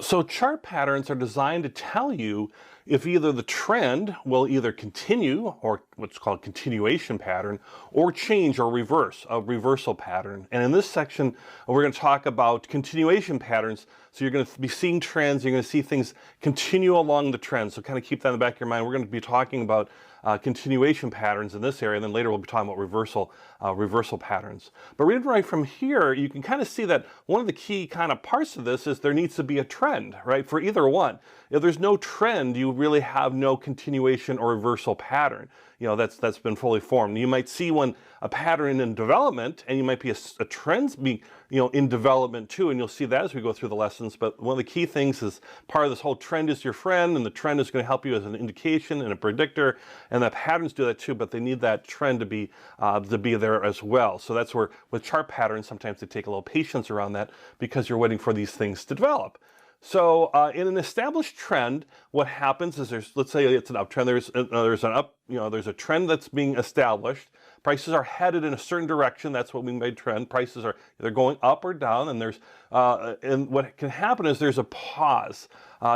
So chart patterns are designed to tell you if either the trend will either continue, or what's called continuation pattern, or change or reverse, a reversal pattern. And in this section, we're going to talk about continuation patterns. So you're going to be seeing trends, you're going to see things continue along the trend. So kind of keep that in the back of your mind. We're going to be talking about continuation patterns in this area, and then later we'll be talking about reversal patterns. But reading right from here, you can kind of see that one of the key kind of parts of this is there needs to be a trend, right, for either one. If there's no trend, you really have no continuation or reversal pattern, that's been fully formed. You might see a pattern in development, and you might be a trend being in development too, and you'll see that as we go through the lessons. But one of the key things is part of this whole trend is your friend, and the trend is going to help you as an indication and a predictor, and the patterns do that too, but they need that trend to be there as well. So that's where with chart patterns, sometimes they take a little patience around that because you're waiting for these things to develop. So in an established trend, what happens is let's say it's an uptrend. There's a trend that's being established. Prices are headed in a certain direction. That's what we made trend. Prices are either going up or down, and what can happen is there's a pause.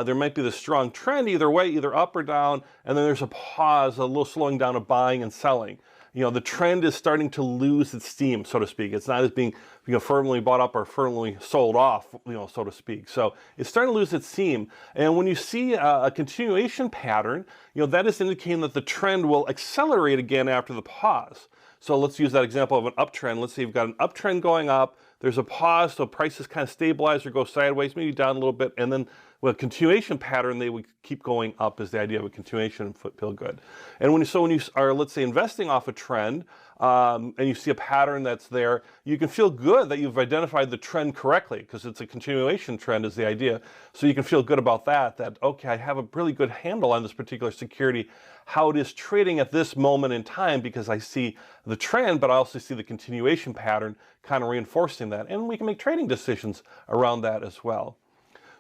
There might be the strong trend either way, either up or down, and then there's a pause, a little slowing down of buying and selling. The trend is starting to lose its steam, so to speak. It's not as being firmly bought up or firmly sold off, so to speak. So it's starting to lose its steam. And when you see a continuation pattern, that is indicating that the trend will accelerate again after the pause. So let's use that example of an uptrend. Let's say you've got an uptrend going up. There's a pause, so prices kind of stabilize or go sideways, maybe down a little bit, and then with a continuation pattern, they would keep going up is the idea of a continuation and feel good. And when you are, let's say, investing off a trend, and you see a pattern that's there, you can feel good that you've identified the trend correctly because it's a continuation trend is the idea. So you can feel good about that, okay, I have a really good handle on this particular security, how it is trading at this moment in time because I see the trend, but I also see the continuation pattern kind of reinforcing that. And we can make trading decisions around that as well.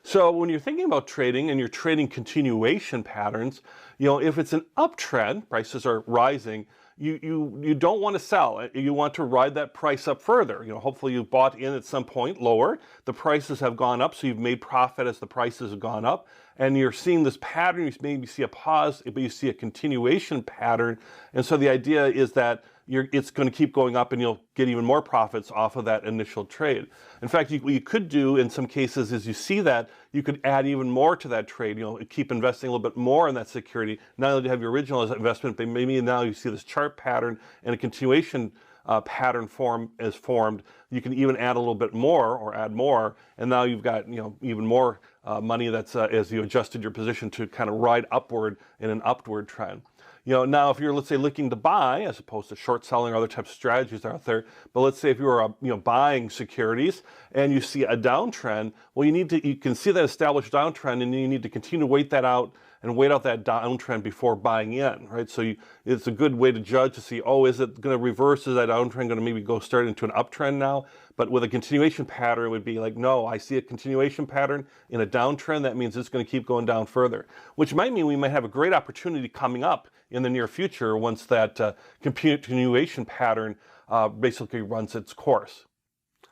So when you're thinking about trading and you're trading continuation patterns, if it's an uptrend, prices are rising, you don't want to sell. You want to ride that price up further. Hopefully you bought in at some point lower. The prices have gone up, so you've made profit as the prices have gone up. And you're seeing this pattern. You maybe see a pause, but you see a continuation pattern. And so the idea is that it's going to keep going up and you'll get even more profits off of that initial trade. In fact, what you could do in some cases is you see that you could add even more to that trade, keep investing a little bit more in that security. Not only do you have your original investment, but maybe now you see this chart pattern and a continuation pattern is formed. You can even add a little bit more or add more, and now you've got even more money that's as you adjusted your position to kind of ride upward in an upward trend. Now if you're, let's say, looking to buy as opposed to short selling or other types of strategies out there, but let's say if you are buying securities and you see a downtrend, well, you can see that established downtrend, and you need to continue to wait that out and wait out that downtrend before buying in, right? So it's a good way to judge to see, is it going to reverse? Is that downtrend going to maybe go start into an uptrend now? But with a continuation pattern, it would be like, no, I see a continuation pattern in a downtrend. That means it's going to keep going down further, which might mean we might have a great opportunity coming up in the near future once that continuation pattern basically runs its course.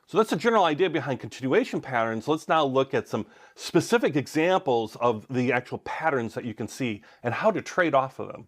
So that's the general idea behind continuation patterns. Let's now look at some specific examples of the actual patterns that you can see and how to trade off of them.